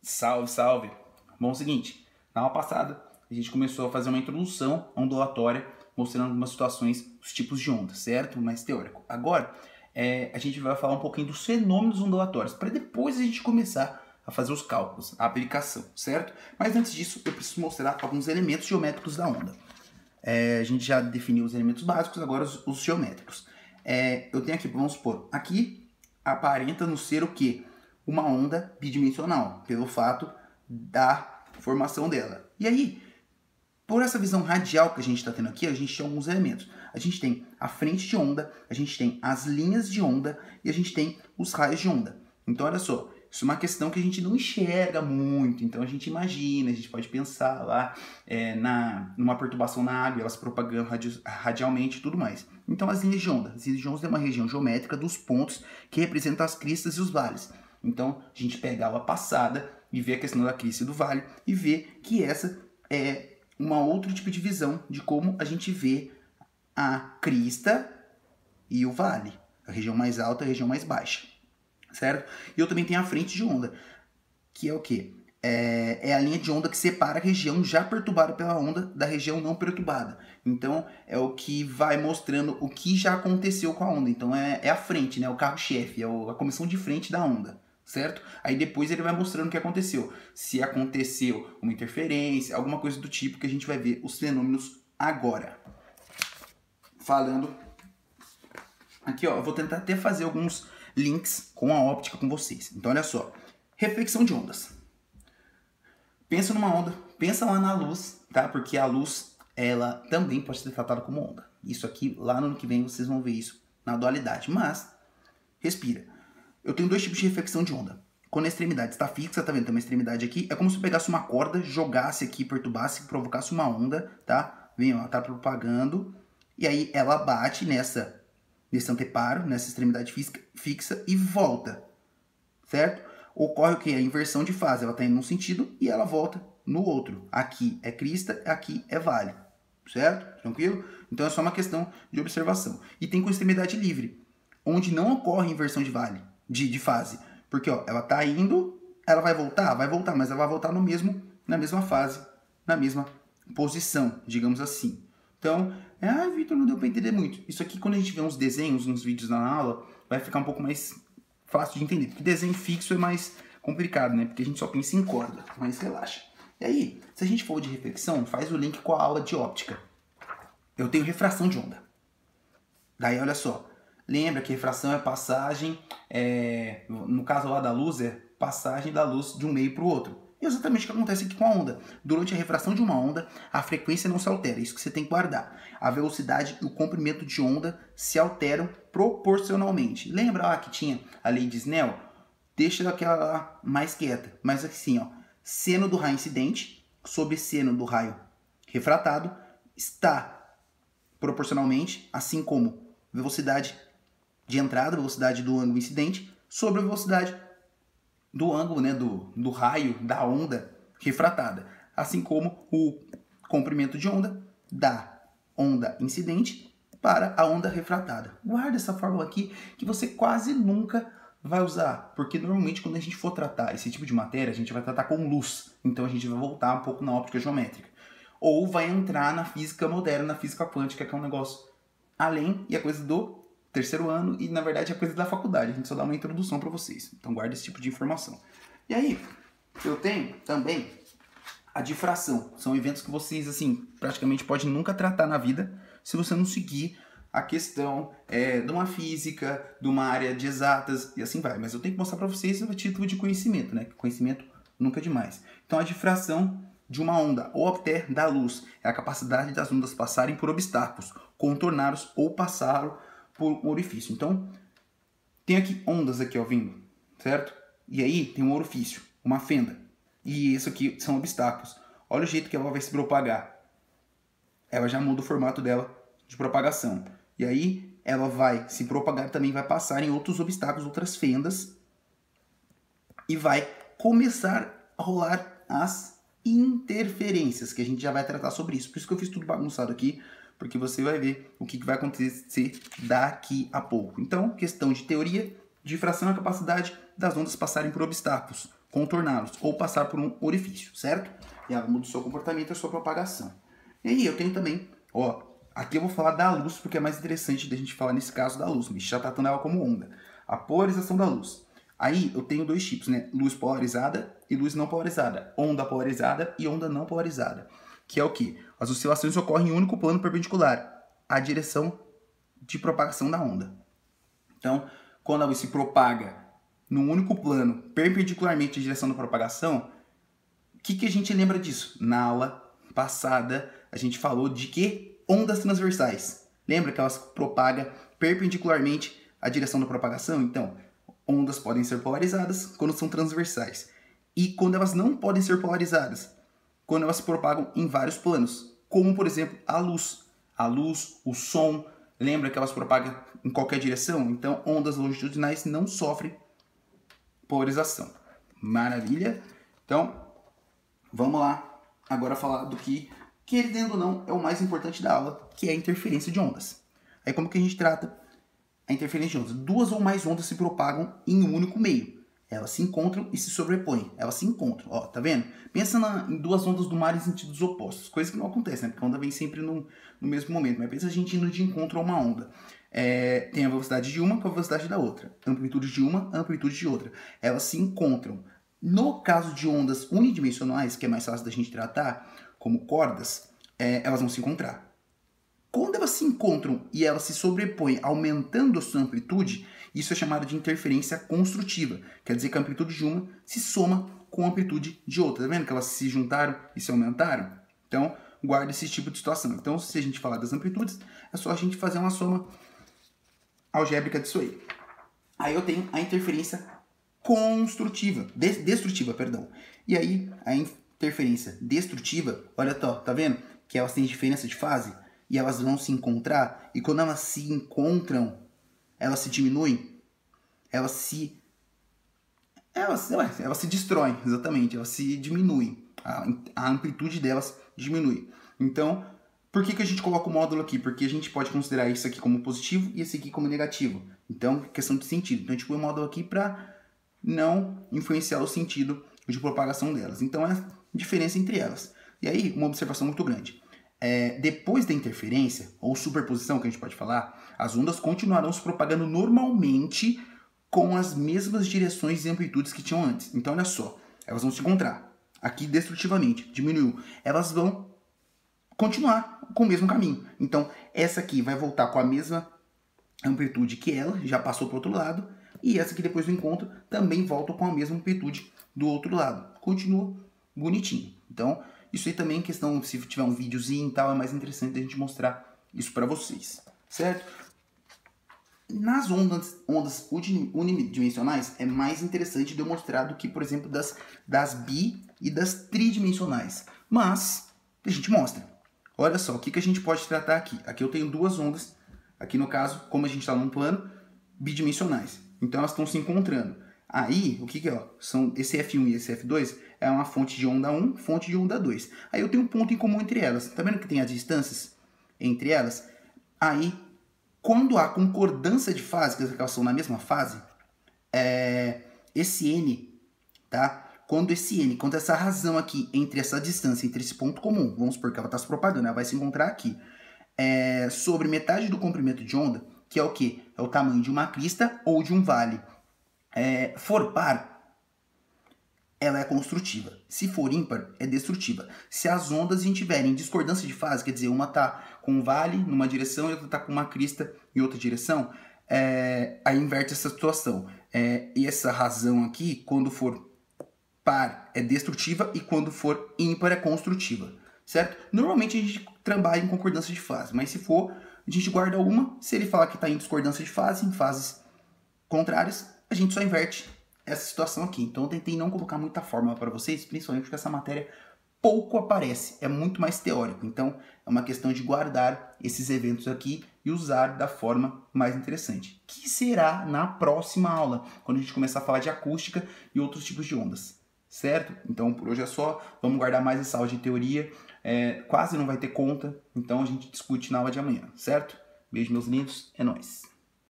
Salve, salve! Bom, é o seguinte, na aula passada a gente começou a fazer uma introdução ondulatória, mostrando algumas situações, os tipos de onda, certo? Mais teórico. Agora, a gente vai falar um pouquinho dos fenômenos ondulatórios, para depois a gente começar a fazer os cálculos, a aplicação, certo? Mas antes disso, eu preciso mostrar alguns elementos geométricos da onda. A gente já definiu os elementos básicos, agora os geométricos. Eu tenho aqui, vamos supor, aqui aparenta não ser o quê? Uma onda bidimensional, pelo fato da formação dela. E aí, por essa visão radial que a gente está tendo aqui, a gente tem alguns elementos. A gente tem a frente de onda, a gente tem as linhas de onda e a gente tem os raios de onda. Então, olha só, isso é uma questão que a gente não enxerga muito. Então, a gente imagina, a gente pode pensar lá numa perturbação na água, elas propagando radialmente e tudo mais. Então, as linhas de onda. As linhas de onda é uma região geométrica dos pontos que representam as cristas e os vales. Então, a gente pega a aula passada e vê a questão da crista e do vale e vê que essa é uma outro tipo de visão de como a gente vê a crista e o vale, a região mais alta e a região mais baixa, certo? E eu também tenho a frente de onda, que é o quê? É a linha de onda que separa a região já perturbada pela onda da região não perturbada. Então, é o que vai mostrando o que já aconteceu com a onda. Então, é a frente, né? O carro-chefe, é a comissão de frente da onda. Certo? Aí depois ele vai mostrando o que aconteceu. Se aconteceu uma interferência, alguma coisa do tipo que a gente vai ver os fenômenos agora. Falando aqui, ó, eu vou tentar até fazer alguns links com a óptica com vocês. Então, olha só. Reflexão de ondas. Pensa numa onda, pensa lá na luz, tá? Porque a luz, ela também pode ser tratada como onda. Isso aqui, lá no ano que vem, vocês vão ver isso na dualidade. Mas, respira. Eu tenho dois tipos de reflexão de onda. Quando a extremidade está fixa, tá vendo? Tem uma extremidade aqui. É como se eu pegasse uma corda, jogasse aqui, perturbasse, provocasse uma onda, tá? Vem, ó, tá propagando. E aí ela bate nesse anteparo, nessa extremidade fixa e volta, certo? Ocorre o quê? A inversão de fase. Ela tá indo num sentido e ela volta no outro. Aqui é crista, aqui é vale, certo? Tranquilo? Então é só uma questão de observação. E tem com extremidade livre, onde não ocorre inversão de vale. De fase. Porque, ó, ela tá indo, ela vai voltar, mas ela vai voltar na mesma fase, na mesma posição, digamos assim. Então, Vitor, não deu para entender muito. Isso aqui, quando a gente vê uns desenhos, uns vídeos na aula, vai ficar um pouco mais fácil de entender. Porque desenho fixo é mais complicado, né? Porque a gente só pensa em corda, mas relaxa. E aí, se a gente for de reflexão, faz o link com a aula de óptica. Eu tenho refração de onda. Daí, olha só. Lembra que refração é passagem, no caso lá da luz, é passagem da luz de um meio para o outro. E exatamente o que acontece aqui com a onda. Durante a refração de uma onda, a frequência não se altera, isso que você tem que guardar. A velocidade e o comprimento de onda se alteram proporcionalmente. Lembra lá que tinha a lei de Snell? Deixa aquela lá mais quieta. Mas assim, ó, seno do raio incidente sobre seno do raio refratado está proporcionalmente, assim como velocidade de entrada, velocidade do ângulo incidente, sobre a velocidade do ângulo, né, do raio da onda refratada. Assim como o comprimento de onda da onda incidente para a onda refratada. Guarda essa fórmula aqui que você quase nunca vai usar, porque normalmente quando a gente for tratar esse tipo de matéria, a gente vai tratar com luz. Então a gente vai voltar um pouco na óptica geométrica. Ou vai entrar na física moderna, na física quântica, que é um negócio além e a coisa do terceiro ano e, na verdade, é coisa da faculdade. A gente só dá uma introdução para vocês. Então, guarda esse tipo de informação. E aí, eu tenho também a difração. São eventos que vocês, assim, praticamente podem nunca tratar na vida se você não seguir a questão de uma física, de uma área de exatas e assim vai. Mas eu tenho que mostrar para vocês a título de conhecimento, né? Conhecimento nunca é demais. Então, a difração de uma onda, ou até da luz, é a capacidade das ondas passarem por obstáculos, contorná-los ou passá-los por um orifício. Então, tem aqui ondas aqui, ó, vindo, certo? E aí tem um orifício, uma fenda. E isso aqui são obstáculos. Olha o jeito que ela vai se propagar. Ela já muda o formato dela de propagação. E aí ela vai se propagar também, vai passar em outros obstáculos, outras fendas. E vai começar a rolar as interferências, que a gente já vai tratar sobre isso. Por isso que eu fiz tudo bagunçado aqui, porque você vai ver o que vai acontecer daqui a pouco. Então, questão de teoria, difração é a capacidade das ondas passarem por obstáculos, contorná-los ou passar por um orifício, certo? E ela muda o seu comportamento e a sua propagação. E aí eu tenho também, ó, aqui eu vou falar da luz porque é mais interessante da gente falar nesse caso da luz, a gente já tratando ela como onda. A polarização da luz. Aí eu tenho dois tipos, né? Luz polarizada e luz não polarizada. Onda polarizada e onda não polarizada. Que é o quê? As oscilações ocorrem em um único plano perpendicular à direção de propagação da onda. Então, quando a luz se propaga num único plano, perpendicularmente à direção da propagação, o que a gente lembra disso? Na aula passada, a gente falou de que? Ondas transversais. Lembra que elas propagam perpendicularmente à direção da propagação? Então, ondas podem ser polarizadas quando são transversais. E quando elas não podem ser polarizadas? Quando elas se propagam em vários planos. Como, por exemplo, a luz. A luz, o som, lembra que elas propagam em qualquer direção? Então, ondas longitudinais não sofrem polarização. Maravilha? Então, vamos lá agora falar do que, querendo ou não, é o mais importante da aula, que é a interferência de ondas. Aí como que a gente trata a interferência de ondas? Duas ou mais ondas se propagam em um único meio. Elas se encontram e se sobrepõem. Elas se encontram. Ó, tá vendo? Pensa em duas ondas do mar em sentidos opostos. Coisa que não acontece, né? Porque a onda vem sempre no mesmo momento. Mas pensa a gente indo de encontro a uma onda. Tem a velocidade de uma com a velocidade da outra. Amplitude de uma, amplitude de outra. Elas se encontram. No caso de ondas unidimensionais, que é mais fácil da gente tratar, como cordas, elas vão se encontrar. Quando elas se encontram e elas se sobrepõem, aumentando a sua amplitude, isso é chamado de interferência construtiva. Quer dizer que a amplitude de uma se soma com a amplitude de outra. Tá vendo que elas se juntaram e se aumentaram? Então, guarda esse tipo de situação. Então, se a gente falar das amplitudes, é só a gente fazer uma soma algébrica disso aí. Aí eu tenho a interferência construtiva, destrutiva, perdão. E aí, a interferência destrutiva, olha só, tá vendo? Que elas têm diferença de fase e elas vão se encontrar, e quando elas se encontram, elas se diminuem, elas se destroem, exatamente, elas se diminuem, a amplitude delas diminui. Então, por que a gente coloca o módulo aqui? Porque a gente pode considerar isso aqui como positivo e esse aqui como negativo. Então, questão de sentido. Então, a gente põe o módulo aqui para não influenciar o sentido de propagação delas. Então, é a diferença entre elas. E aí, uma observação muito grande. Depois da interferência, ou superposição, que a gente pode falar, as ondas continuarão se propagando normalmente com as mesmas direções e amplitudes que tinham antes. Então, olha só, elas vão se encontrar aqui destrutivamente, diminuiu. Elas vão continuar com o mesmo caminho. Então, essa aqui vai voltar com a mesma amplitude que ela, já passou para o outro lado, e essa aqui depois do encontro também volta com a mesma amplitude do outro lado. Continua bonitinho. Então, isso aí também é questão, se tiver um videozinho e tal, é mais interessante a gente mostrar isso para vocês, certo? Nas ondas unidimensionais é mais interessante de eu mostrar do que, por exemplo, das bi e das tridimensionais. Mas a gente mostra. Olha só, o que a gente pode tratar aqui? Aqui eu tenho duas ondas, aqui no caso, como a gente está num plano, bidimensionais. Então elas estão se encontrando. Aí, o que é? Ó, são esse F1 e esse F2 é uma fonte de onda 1, fonte de onda 2. Aí eu tenho um ponto em comum entre elas. Tá vendo que tem as distâncias entre elas? Aí, quando há concordância de fase, que elas são na mesma fase, esse N, tá? Quando essa razão aqui entre essa distância, entre esse ponto comum, vamos supor que ela está se propagando, ela vai se encontrar aqui, sobre metade do comprimento de onda, que é o quê? É o tamanho de uma crista ou de um vale. For par, ela é construtiva. Se for ímpar, é destrutiva. Se as ondas tiverem discordância de fase, quer dizer, uma está com um vale numa direção e outra está com uma crista em outra direção, aí inverte essa situação. E essa razão aqui, quando for par, é destrutiva, e quando for ímpar, é construtiva. Certo? Normalmente a gente trabalha em concordância de fase, mas se for, a gente guarda uma. Se ele falar que está em discordância de fase, em fases contrárias, a gente só inverte essa situação aqui. Então eu tentei não colocar muita fórmula para vocês, principalmente porque essa matéria pouco aparece, é muito mais teórico. Então é uma questão de guardar esses eventos aqui e usar da forma mais interessante, que será na próxima aula, quando a gente começar a falar de acústica e outros tipos de ondas. Certo? Então por hoje é só, vamos guardar mais essa aula de teoria, quase não vai ter conta, então a gente discute na aula de amanhã, certo? Beijo meus lindos, é nóis!